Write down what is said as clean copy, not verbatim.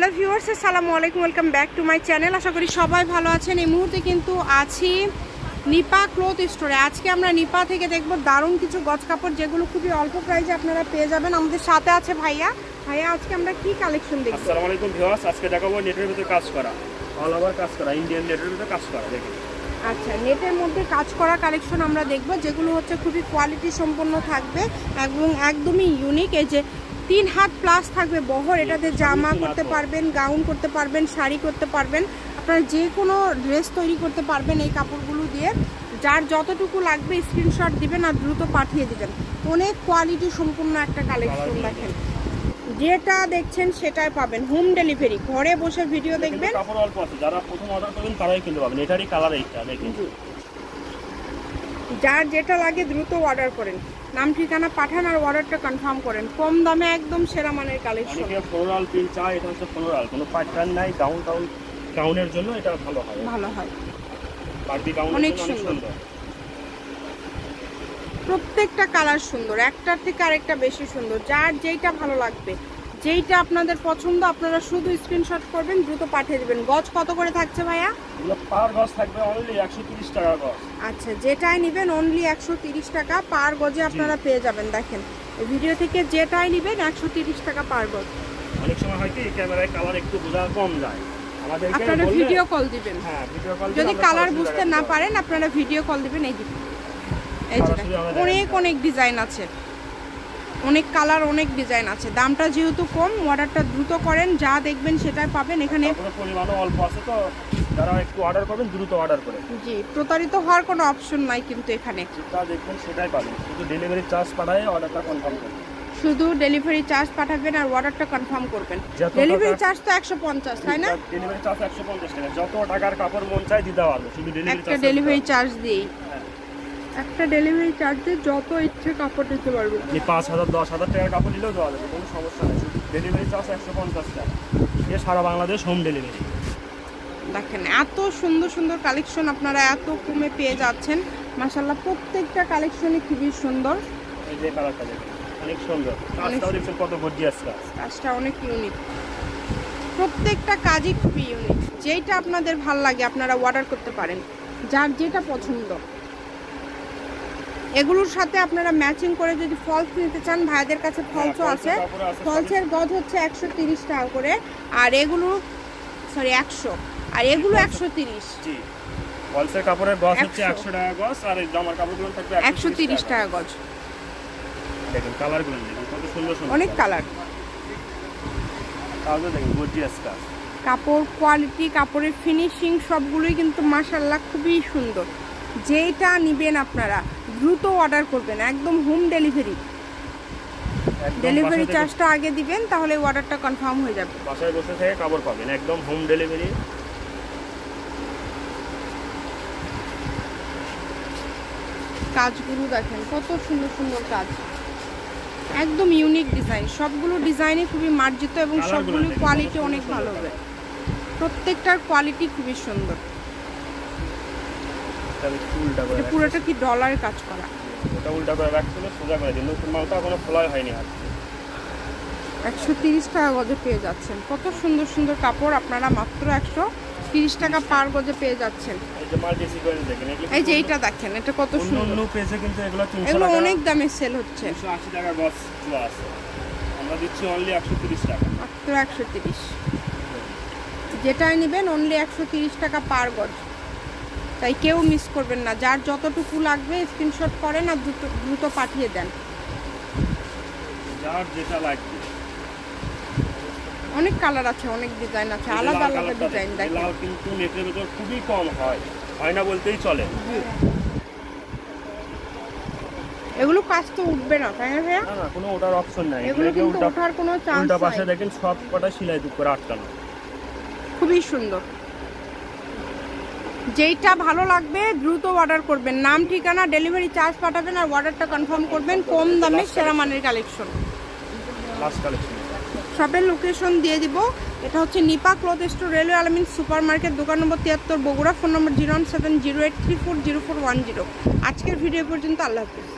Hello viewers, আসসালামু আলাইকুম, welcome back to my channel. আশা করি সবাই ভালো আছেন। এই মুহূর্তে কিন্তু আছি নিপা ক্লথ স্টোরে। আজকে আমরা নিপা থেকে দেখব দারুণ কিছু গজ কাপড়, যেগুলো খুবই অল্প প্রাইসে আপনারা পেয়ে যাবেন। আমাদের সাথে আছে ভাইয়া। আজকে আমরা কি কালেকশন দেখব? আসসালামু আলাইকুম ভিউয়ার্স, আজকে দেখাবো নেটের ভিতরে কাজ করা, অল ওভার কাজ করা, ইন্ডিয়ান নেটের ভিতরে কাজ করা। দেখুন, আচ্ছা, নেটের মধ্যে কাজ করা কালেকশন আমরা দেখব, যেগুলো হচ্ছে খুবই কোয়ালিটি সম্পন্ন থাকবে এবং একদমই ইউনিক। এই যে 3 হাত প্লাস থাকবে বহর, এটাতে জামা করতে পারবেন, গাউন করতে পারবেন, শাড়ি করতে পারবেন, আপনারা যে কোনো ড্রেস তৈরি করতে পারবেন এই কাপড়গুলো দিয়ে। যার যতটুকু লাগবে স্ক্রিনশট দিবেন আর দ্রুত পাঠিয়ে দিবেন। অনেক কোয়ালিটি সম্পূর্ণ একটা কালেকশন। দেখেন, যেটা দেখছেন সেটাই পাবেন, হোম ডেলিভারি। ঘরে বসে ভিডিও দেখবেন। কাপড় অল্প আছে, যারা প্রথম অর্ডার করবেন তারাই কিনতে পাবেন। এটারই কালার এইটা দেখেন। যার যেটা লাগে দ্রুত অর্ডার করেন, নাম ঠিকানা পাঠান আর অর্ডারটা কনফার্ম করেন। কম দামে একদম সেরা মানের কালেকশন। অনেকে ফ্লোরাল প্রিন্ট চায়, এটা হচ্ছে ফ্লোরাল, কোনো প্যাটার্ন নাই। গাউনের জন্য এটা ভালো হয়, বারবি গাউন অনেক সুন্দর। প্রত্যেকটা কালার সুন্দর, একটার থেকে আরেকটা বেশি সুন্দর। যার যেইটা ভালো লাগবে, যেইটা আপনাদের পছন্দ, আপনারা শুধু স্ক্রিনশট করবেন, দ্রুত পাঠিয়ে দিবেন। গজ কত করে থাকছে ভাইয়া? পার গজ থাকবে অনলি 130 টাকা গজ। আচ্ছা, যেটাই নেবেন অনলি 130 টাকা পার গজে আপনারা পেয়ে যাবেন। দেখেন, এই ভিডিও থেকে যেটাই নেবেন 130 টাকা পার গজ। অনেক সময় হয় কি ক্যামেরায় কালার একটু বোঝা কম যায়, আপনারা ভিডিও কল দিবেন। হ্যাঁ, ভিডিও কল। যদি কালার বুঝতে না পারেন আপনারা ভিডিও কল দিবেন। এই দিবেন, এই যে অনেক ডিজাইন আছে, অনেক কালার, অনেক ডিজাইন আছে। দামটা যেহেতু কম, অর্ডারটা দ্রুত করেন, যা দেখবেন সেটাই পাবেন। এখানে পরিমাণও অল্প আছে, তো যারা একটু অর্ডার করবেন দ্রুত অর্ডার করেন। জি, প্রতারিত হওয়ার কোনো অপশন নাই কিন্তু এখানে। যেটা দেখবেন সেটাই পাবেন, শুধু ডেলিভারি চার্জ পাঠায় অর্ডারটা কনফার্ম করবেন। শুধু ডেলিভারি চার্জ পাঠাবেন আর অর্ডারটা কনফার্ম করবেন। ডেলিভারি চার্জ তো 150, তাই না? ডেলিভারি চার্জ 150 টাকা। যত টাকার কাপড় মন চাই দিতে পারবো, শুধু ডেলিভারি চার্জ দিই। একটা ডেলিভারি চার্জ দিয়ে যত ইচ্ছে কাপড় দিতে পারবেন। 5,000 10,000 টাকার কাপড় নিলেও দেওয়া যাবে, কোনো সমস্যা নেই। শুধু ডেলিভারি চার্জ 150 টাকা। এ সারা বাংলাদেশ হোম ডেলিভারি। দেখেন, এত সুন্দর সুন্দর কালেকশন আপনারা এত কমে পেয়ে যাচ্ছেন। মাশাআল্লাহ, প্রত্যেকটা কালেকশনই খুবই সুন্দর। এই যে কালারটা দেখেন, অনেক সুন্দর। কাজটাও দেখছেন কত গর্জিয়াস কাজ। কাজটা অনেক ইউনিক, প্রত্যেকটা কাজই খুবই ইউনিক। যেটা আপনাদের ভালো লাগে আপনারা অর্ডার করতে পারেন, যার যেটা পছন্দ। এগুলোর সাথে আপনারা ম্যাচিং করে যদি ফলস নিতে চান, ভাইদের কাছে ফলসও আছে। ফলসের গজ হচ্ছে 130 টাকা করে, আর এগুলো 100, আর এগুলো 130। জি, ফলসের কাপড়ের গজ হচ্ছে 100 টাকা গজ, আর এই জামার কাপড়গুলো থাকবে 130 টাকা গজ। দেখেন কালারগুলো দেখেন কত সুন্দর সুন্দর, অনেক কালার। কাজও দেখেন গর্জিয়াস কাজ। কাপড় কোয়ালিটি, কাপড়ের ফিনিশিং সবগুলোই কিন্তু মাশাআল্লাহ খুবই সুন্দর। যেটা নেবেন আপনারা দ্রুত অর্ডার করবেন, একদম হোম ডেলিভারি। ডেলিভারি চার্জটা আগে দিবেন, তাহলে অর্ডারটা কনফার্ম হয়ে যাবে। বাসায় বসে থেকে কাপড় পাবেন, একদম হোম ডেলিভারি। কাজগুলো দেখেন কত সুন্দর সুন্দর কাজ, একদম ইউনিক ডিজাইন। সবগুলো ডিজাইনই খুবই মার্জিত এবং সবগুলো কোয়ালিটি অনেক ভালো হবে। প্রত্যেকটার কোয়ালিটি খুবই সুন্দর। এটা পুরোটা কি ডলার কাজ করা? এটা উল্টা করে রাখছিল, সোজা করে দিন। নতুন মালটা এখনো খোলাই হয়নি। আর 130 টাকা গজে পেয়ে যাচ্ছেন। কত সুন্দর সুন্দর কাপড় আপনারা মাত্র 130 টাকা পার গজে পেয়ে যাচ্ছেন। এই যে মাল্টি সিকোয়েন্স দেখেন, এই যে এইটা দেখেন, এটা কত সুন্দর। অন্য পেজে কিন্তু এগুলো 300 টাকা, এগুলো অনেক দামে সেল হচ্ছে। 280 টাকা গজ দেওয়া আছে, আমরা দিচ্ছি অনলি 130 টাকা, মাত্র 130। যেটাই নেবেন অনলি 130 টাকা পার গজ। তাই কেউ মিস করবেন না, যার যতটুকু লাগবে স্ক্রিনশট করেন আর দ্রুত পাঠিয়ে দেন। যার যেটা লাগবে। অনেক কালার আছে, অনেক ডিজাইন আছে, আলাদা আলাদা ডিজাইন। দেখেন, লাল কিন্তু নেটের ভিতর খুবই কম হয়, হয় না বলতেই চলে। এগুলো কাজ তো উঠবে না, তাই না ভাইয়া? না, কোনো ওঠার অপশন নাই। এগুলো কিন্তু ওঠার কোনো চান্স নাই। উল্টা পাশে দেখেন সব কটা সেলাই করে আটকানো, খুবই সুন্দর। যেইটা ভালো লাগবে দ্রুত অর্ডার করবেন, নাম ঠিকানা ডেলিভারি চার্জ পাঠাবেন আর অর্ডারটা কনফার্ম করবেন। কম দামে সেরা মানের কালেকশন। শপের লোকেশন দিয়ে দিব। এটা হচ্ছে নিপা ক্লথ স্টোর, রেলওয়ে আলামিন সুপার মার্কেট, দোকান নম্বর 73, বগুড়া। ফোন নম্বর 01708340410। আজকের ভিডিও পর্যন্ত, আল্লাহ হাফেজ।